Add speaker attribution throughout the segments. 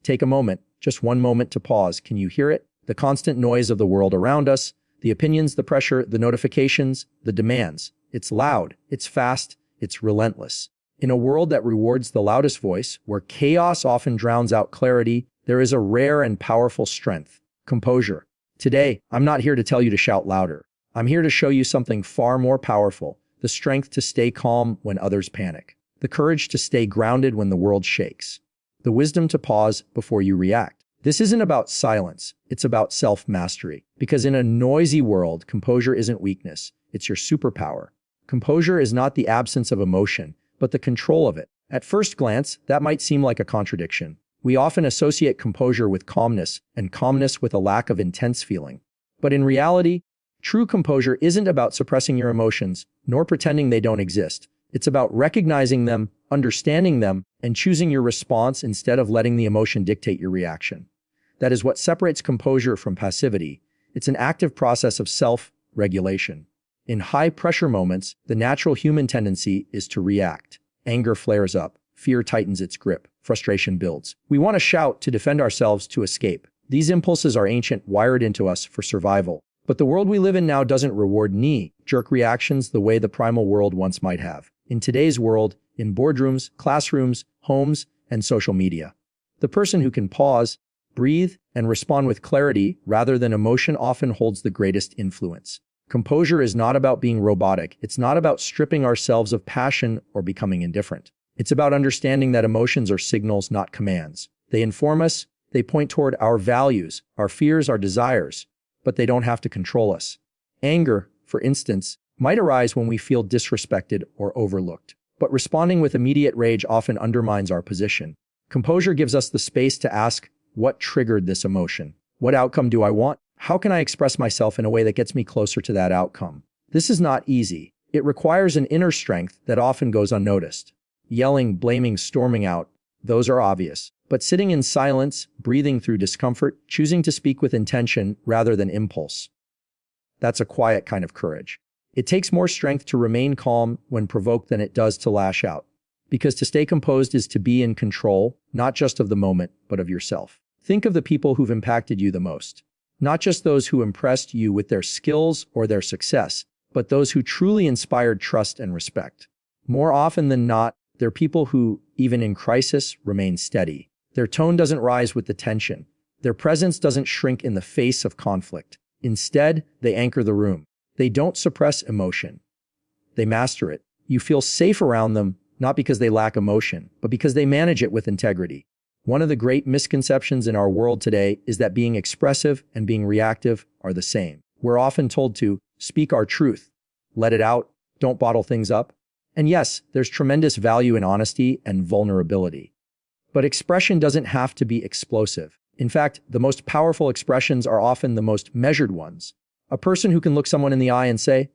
Speaker 1: take a moment, just one moment to pause. Can you hear it? The constant noise of the world around us, the opinions, the pressure, the notifications, the demands. It's loud, it's fast, it's relentless. In a world that rewards the loudest voice, where chaos often drowns out clarity, there is a rare and powerful strength: composure. Today, I'm not here to tell you to shout louder. I'm here to show you something far more powerful: the strength to stay calm when others panic, the courage to stay grounded when the world shakes, the wisdom to pause before you react. This isn't about silence, it's about self-mastery. Because in a noisy world, composure isn't weakness, it's your superpower. Composure is not the absence of emotion, but the control of it. At first glance, that might seem like a contradiction. We often associate composure with calmness, and calmness with a lack of intense feeling. But in reality, true composure isn't about suppressing your emotions, nor pretending they don't exist. It's about recognizing them, understanding them, and choosing your response instead of letting the emotion dictate your reaction. That is what separates composure from passivity. It's an active process of self-regulation. In high-pressure moments, the natural human tendency is to react. Anger flares up, fear tightens its grip, frustration builds. We want to shout, to defend ourselves, to escape. These impulses are ancient, wired into us for survival. But the world we live in now doesn't reward knee-jerk reactions the way the primal world once might have. In today's world, in boardrooms, classrooms, homes, and social media, the person who can pause, breathe, and respond with clarity rather than emotion often holds the greatest influence. Composure is not about being robotic. It's not about stripping ourselves of passion or becoming indifferent. It's about understanding that emotions are signals, not commands. They inform us, they point toward our values, our fears, our desires, but they don't have to control us. Anger, for instance, might arise when we feel disrespected or overlooked. But responding with immediate rage often undermines our position. Composure gives us the space to ask, what triggered this emotion? What outcome do I want? How can I express myself in a way that gets me closer to that outcome? This is not easy. It requires an inner strength that often goes unnoticed. Yelling, blaming, storming out, those are obvious. But sitting in silence, breathing through discomfort, choosing to speak with intention rather than impulse, that's a quiet kind of courage. It takes more strength to remain calm when provoked than it does to lash out. Because to stay composed is to be in control, not just of the moment, but of yourself. Think of the people who've impacted you the most. Not just those who impressed you with their skills or their success, but those who truly inspired trust and respect. More often than not, they're people who, even in crisis, remain steady. Their tone doesn't rise with the tension. Their presence doesn't shrink in the face of conflict. Instead, they anchor the room. They don't suppress emotion. They master it. You feel safe around them, not because they lack emotion, but because they manage it with integrity. One of the great misconceptions in our world today is that being expressive and being reactive are the same. We're often told to speak our truth, let it out, don't bottle things up. And yes, there's tremendous value in honesty and vulnerability. But expression doesn't have to be explosive. In fact, the most powerful expressions are often the most measured ones. A person who can look someone in the eye and say,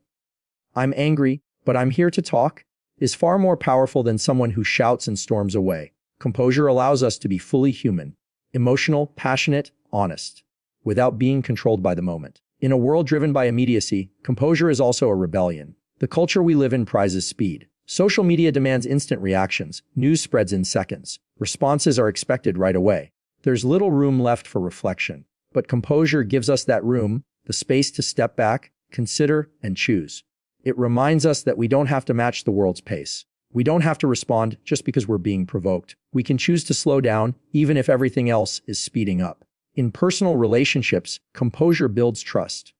Speaker 1: "I'm angry, but I'm here to talk," is far more powerful than someone who shouts and storms away. Composure allows us to be fully human, emotional, passionate, honest, without being controlled by the moment. In a world driven by immediacy, composure is also a rebellion. The culture we live in prizes speed. Social media demands instant reactions. News spreads in seconds. Responses are expected right away. There's little room left for reflection. But composure gives us that room, the space to step back, consider, and choose. It reminds us that we don't have to match the world's pace. We don't have to respond just because we're being provoked. We can choose to slow down, even if everything else is speeding up. In personal relationships, composure builds trust.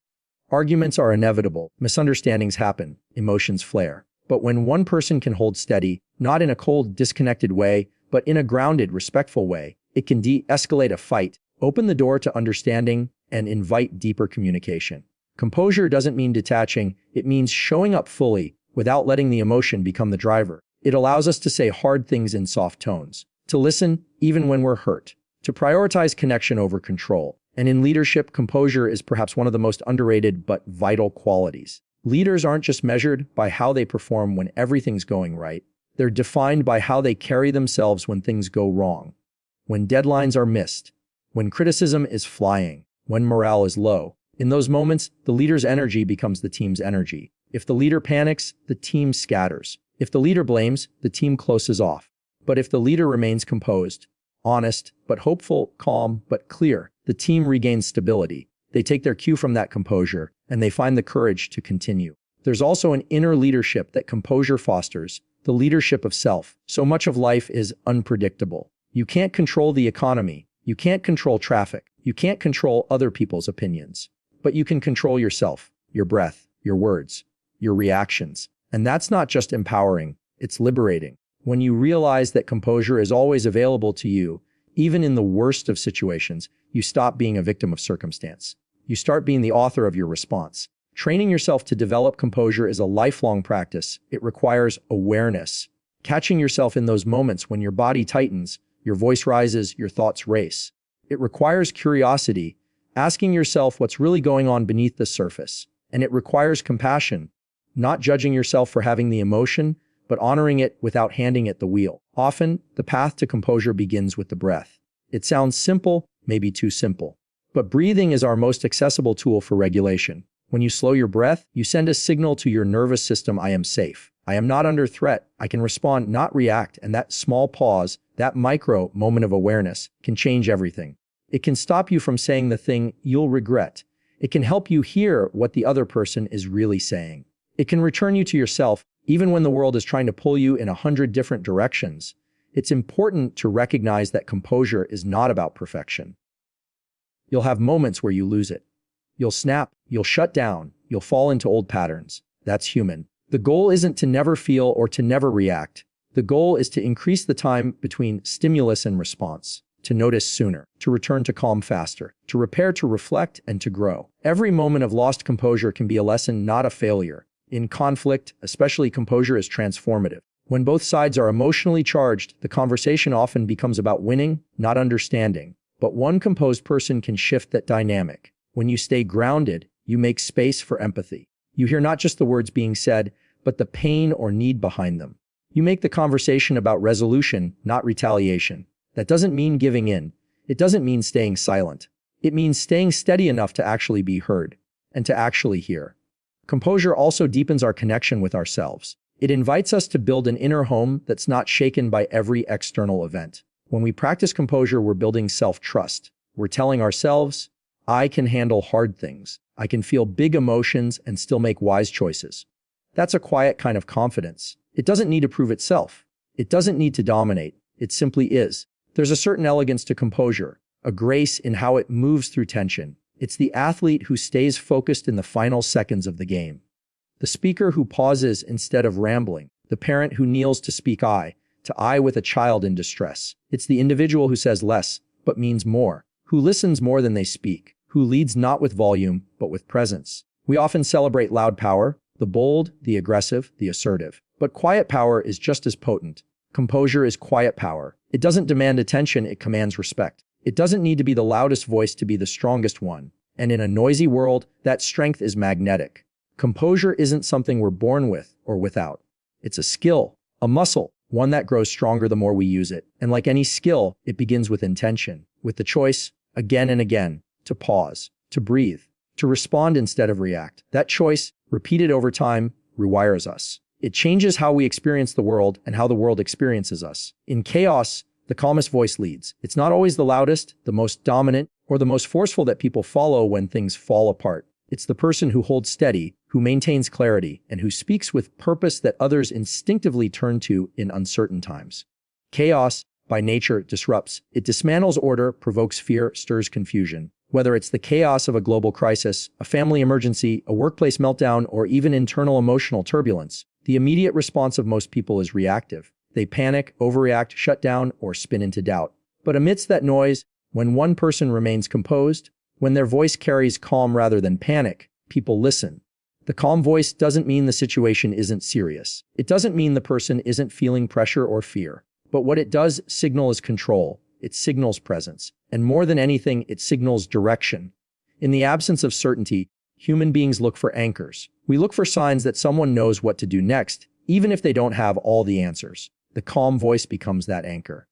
Speaker 1: Arguments are inevitable, misunderstandings happen, emotions flare. But when one person can hold steady, not in a cold, disconnected way, but in a grounded, respectful way, it can de-escalate a fight, open the door to understanding, and invite deeper communication. Composure doesn't mean detaching, it means showing up fully, without letting the emotion become the driver. It allows us to say hard things in soft tones, to listen even when we're hurt, to prioritize connection over control. And in leadership, composure is perhaps one of the most underrated but vital qualities. Leaders aren't just measured by how they perform when everything's going right. They're defined by how they carry themselves when things go wrong, when deadlines are missed, when criticism is flying, when morale is low. In those moments, the leader's energy becomes the team's energy. If the leader panics, the team scatters. If the leader blames, the team closes off. But if the leader remains composed, honest, but hopeful, calm, but clear. The team regains stability. They take their cue from that composure, and they find the courage to continue. There's also an inner leadership that composure fosters, the leadership of self. So much of life is unpredictable. You can't control the economy. You can't control traffic. You can't control other people's opinions. But you can control yourself, your breath, your words, your reactions. And that's not just empowering, it's liberating. When you realize that composure is always available to you, even in the worst of situations, you stop being a victim of circumstance. You start being the author of your response. Training yourself to develop composure is a lifelong practice. It requires awareness. Catching yourself in those moments when your body tightens, your voice rises, your thoughts race. It requires curiosity, asking yourself what's really going on beneath the surface. And it requires compassion, not judging yourself for having the emotion, but honoring it without handing it the wheel. Often, the path to composure begins with the breath. It sounds simple, maybe too simple. But breathing is our most accessible tool for regulation. When you slow your breath, you send a signal to your nervous system, I am safe. I am not under threat. I can respond, not react. And that small pause, that micro moment of awareness, can change everything. It can stop you from saying the thing you'll regret. It can help you hear what the other person is really saying. It can return you to yourself, even when the world is trying to pull you in 100 different directions. It's important to recognize that composure is not about perfection. You'll have moments where you lose it. You'll snap, you'll shut down, you'll fall into old patterns. That's human. The goal isn't to never feel or to never react. The goal is to increase the time between stimulus and response, to notice sooner, to return to calm faster, to repair, to reflect, and to grow. Every moment of lost composure can be a lesson, not a failure. In conflict, especially, composure is transformative. When both sides are emotionally charged, the conversation often becomes about winning, not understanding. But one composed person can shift that dynamic. When you stay grounded, you make space for empathy. You hear not just the words being said, but the pain or need behind them. You make the conversation about resolution, not retaliation. That doesn't mean giving in. It doesn't mean staying silent. It means staying steady enough to actually be heard and to actually hear. Composure also deepens our connection with ourselves. It invites us to build an inner home that's not shaken by every external event. When we practice composure, we're building self-trust. We're telling ourselves, I can handle hard things. I can feel big emotions and still make wise choices. That's a quiet kind of confidence. It doesn't need to prove itself. It doesn't need to dominate. It simply is. There's a certain elegance to composure, a grace in how it moves through tension. It's the athlete who stays focused in the final seconds of the game. The speaker who pauses instead of rambling. The parent who kneels to speak eye to eye with a child in distress. It's the individual who says less, but means more, who listens more than they speak, who leads not with volume, but with presence. We often celebrate loud power, the bold, the aggressive, the assertive. But quiet power is just as potent. Composure is quiet power. It doesn't demand attention, it commands respect. It doesn't need to be the loudest voice to be the strongest one. And in a noisy world, that strength is magnetic. Composure isn't something we're born with or without. It's a skill, a muscle, one that grows stronger the more we use it. And like any skill, it begins with intention, with the choice, again and again, to pause, to breathe, to respond instead of react. That choice, repeated over time, rewires us. It changes how we experience the world and how the world experiences us. In chaos, the calmest voice leads. It's not always the loudest, the most dominant, or the most forceful that people follow when things fall apart. It's the person who holds steady, who maintains clarity, and who speaks with purpose that others instinctively turn to in uncertain times. Chaos, by nature, disrupts. It dismantles order, provokes fear, stirs confusion. Whether it's the chaos of a global crisis, a family emergency, a workplace meltdown, or even internal emotional turbulence, the immediate response of most people is reactive. They panic, overreact, shut down, or spin into doubt. But amidst that noise, when one person remains composed, when their voice carries calm rather than panic, people listen. The calm voice doesn't mean the situation isn't serious. It doesn't mean the person isn't feeling pressure or fear. But what it does signal is control. It signals presence. And more than anything, it signals direction. In the absence of certainty, human beings look for anchors. We look for signs that someone knows what to do next, even if they don't have all the answers. The calm voice becomes that anchor.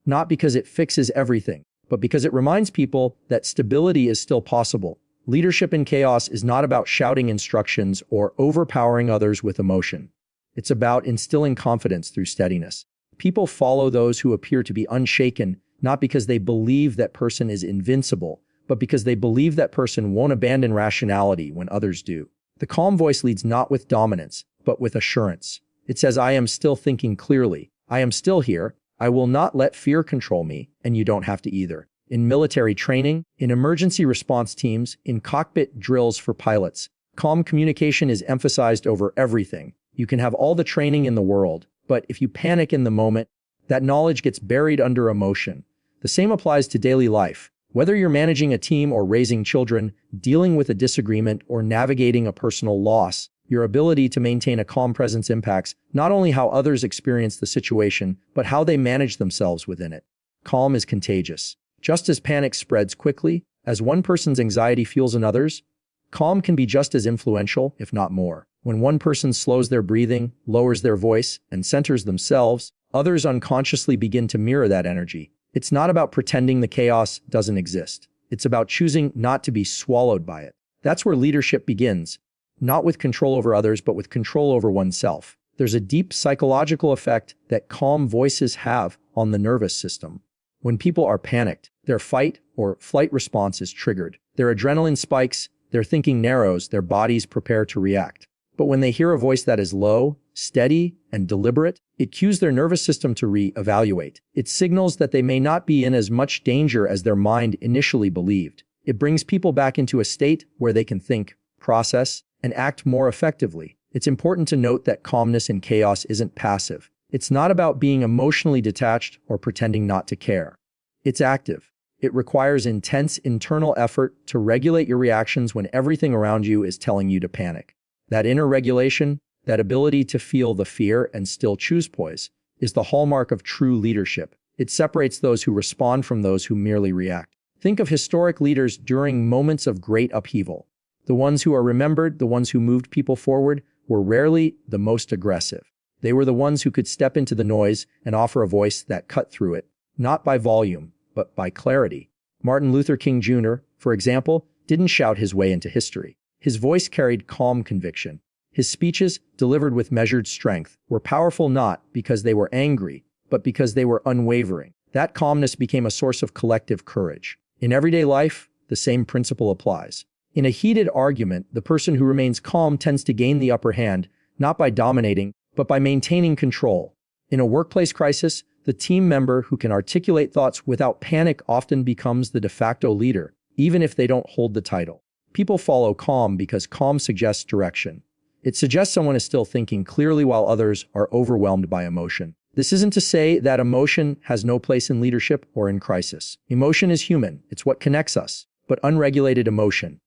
Speaker 1: Not because it fixes everything, but because it reminds people that stability is still possible. Leadership in chaos is not about shouting instructions or overpowering others with emotion. It's about instilling confidence through steadiness. People follow those who appear to be unshaken, not because they believe that person is invincible, but because they believe that person won't abandon rationality when others do. The calm voice leads not with dominance, but with assurance. It says, I am still thinking clearly. I am still here. I will not let fear control me, and you don't have to either. In military training, in emergency response teams, in cockpit drills for pilots, calm communication is emphasized over everything. You can have all the training in the world, but if you panic in the moment, that knowledge gets buried under emotion. The same applies to daily life. Whether you're managing a team or raising children, dealing with a disagreement, or navigating a personal loss, your ability to maintain a calm presence impacts not only how others experience the situation, but how they manage themselves within it. Calm is contagious. Just as panic spreads quickly, as one person's anxiety fuels another's, calm can be just as influential, if not more. When one person slows their breathing, lowers their voice, and centers themselves, others unconsciously begin to mirror that energy. It's not about pretending the chaos doesn't exist. It's about choosing not to be swallowed by it. That's where leadership begins, not with control over others, but with control over oneself. There's a deep psychological effect that calm voices have on the nervous system. When people are panicked, their fight or flight response is triggered. Their adrenaline spikes, their thinking narrows, their bodies prepare to react. But when they hear a voice that is low, steady, and deliberate, it cues their nervous system to re-evaluate. It signals that they may not be in as much danger as their mind initially believed. It brings people back into a state where they can think, process, and act more effectively. It's important to note that calmness in chaos isn't passive. It's not about being emotionally detached or pretending not to care. It's active. It requires intense internal effort to regulate your reactions when everything around you is telling you to panic. That inner regulation, that ability to feel the fear and still choose poise, is the hallmark of true leadership. It separates those who respond from those who merely react. Think of historic leaders during moments of great upheaval. The ones who are remembered, the ones who moved people forward, were rarely the most aggressive. They were the ones who could step into the noise and offer a voice that cut through it, not by volume, but by clarity. Martin Luther King Jr., for example, didn't shout his way into history. His voice carried calm conviction. His speeches, delivered with measured strength, were powerful not because they were angry, but because they were unwavering. That calmness became a source of collective courage. In everyday life, the same principle applies. In a heated argument, the person who remains calm tends to gain the upper hand, not by dominating, but by maintaining control. In a workplace crisis, the team member who can articulate thoughts without panic often becomes the de facto leader, even if they don't hold the title. People follow calm because calm suggests direction. It suggests someone is still thinking clearly while others are overwhelmed by emotion. This isn't to say that emotion has no place in leadership or in crisis. Emotion is human. It's what connects us. But unregulated emotion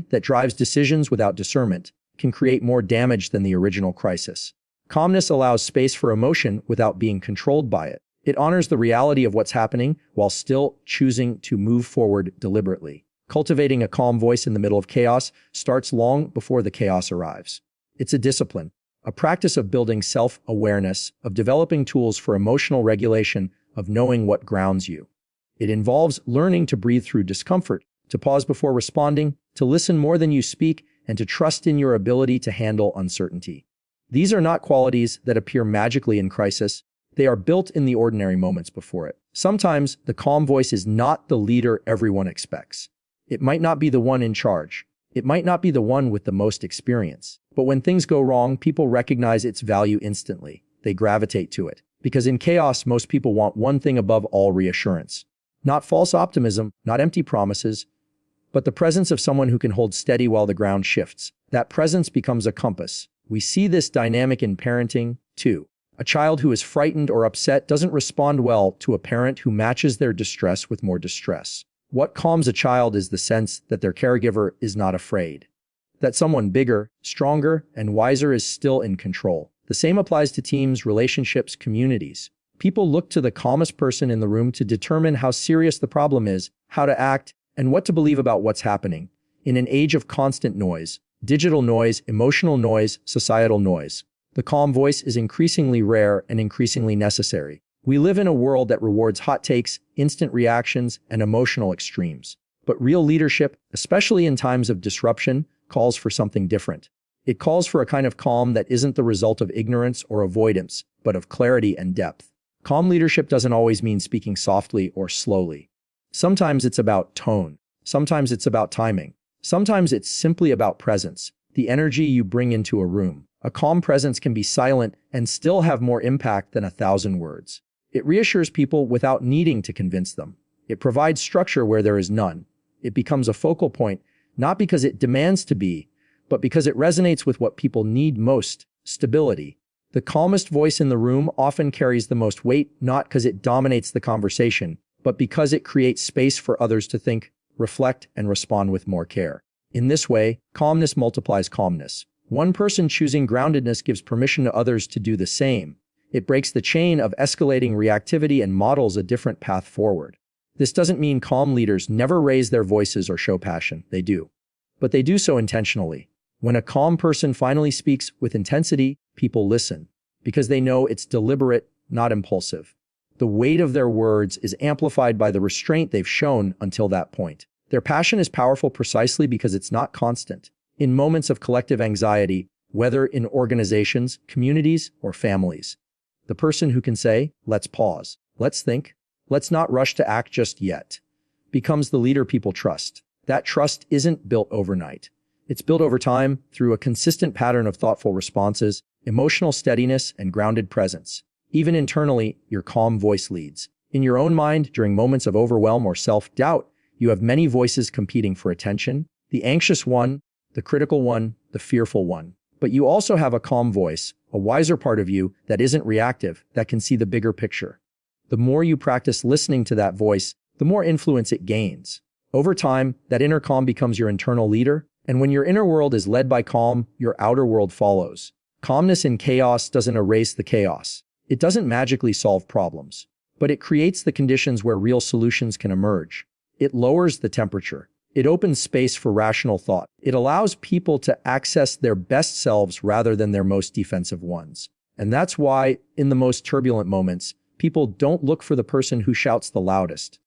Speaker 1: that drives decisions without discernment, can create more damage than the original crisis. Calmness allows space for emotion without being controlled by it. It honors the reality of what's happening while still choosing to move forward deliberately. Cultivating a calm voice in the middle of chaos starts long before the chaos arrives. It's a discipline, a practice of building self-awareness, of developing tools for emotional regulation, of knowing what grounds you. It involves learning to breathe through discomfort, to pause before responding, to listen more than you speak, and to trust in your ability to handle uncertainty. These are not qualities that appear magically in crisis. They are built in the ordinary moments before it. Sometimes the calm voice is not the leader everyone expects. It might not be the one in charge. It might not be the one with the most experience. But when things go wrong, people recognize its value instantly. They gravitate to it. Because in chaos, most people want one thing above all: reassurance. Not false optimism, not empty promises, but the presence of someone who can hold steady while the ground shifts. That presence becomes a compass. We see this dynamic in parenting, too. A child who is frightened or upset doesn't respond well to a parent who matches their distress with more distress. What calms a child is the sense that their caregiver is not afraid, that someone bigger, stronger, and wiser is still in control. The same applies to teams, relationships, communities. People look to the calmest person in the room to determine how serious the problem is, how to act, and what to believe about what's happening. In an age of constant noise, digital noise, emotional noise, societal noise, the calm voice is increasingly rare and increasingly necessary. We live in a world that rewards hot takes, instant reactions, and emotional extremes. But real leadership, especially in times of disruption, calls for something different. It calls for a kind of calm that isn't the result of ignorance or avoidance, but of clarity and depth. Calm leadership doesn't always mean speaking softly or slowly. Sometimes it's about tone. Sometimes it's about timing. Sometimes it's simply about presence, the energy you bring into a room. A calm presence can be silent and still have more impact than 1,000 words. It reassures people without needing to convince them. It provides structure where there is none. It becomes a focal point, not because it demands to be, but because it resonates with what people need most: stability. The calmest voice in the room often carries the most weight, not because it dominates the conversation, but because it creates space for others to think, reflect, and respond with more care. In this way, calmness multiplies calmness. One person choosing groundedness gives permission to others to do the same. It breaks the chain of escalating reactivity and models a different path forward. This doesn't mean calm leaders never raise their voices or show passion. They do. But they do so intentionally. When a calm person finally speaks with intensity, people listen, because they know it's deliberate, not impulsive. The weight of their words is amplified by the restraint they've shown until that point. Their passion is powerful precisely because it's not constant. In moments of collective anxiety, whether in organizations, communities, or families, the person who can say, "Let's pause, let's think, let's not rush to act just yet," becomes the leader people trust. That trust isn't built overnight. It's built over time through a consistent pattern of thoughtful responses, emotional steadiness, and grounded presence. Even internally, your calm voice leads. In your own mind, during moments of overwhelm or self-doubt, you have many voices competing for attention: the anxious one, the critical one, the fearful one. But you also have a calm voice, a wiser part of you that isn't reactive, that can see the bigger picture. The more you practice listening to that voice, the more influence it gains. Over time, that inner calm becomes your internal leader, and when your inner world is led by calm, your outer world follows. Calmness in chaos doesn't erase the chaos. It doesn't magically solve problems, but it creates the conditions where real solutions can emerge. It lowers the temperature. It opens space for rational thought. It allows people to access their best selves rather than their most defensive ones. And that's why, in the most turbulent moments, people don't look for the person who shouts the loudest.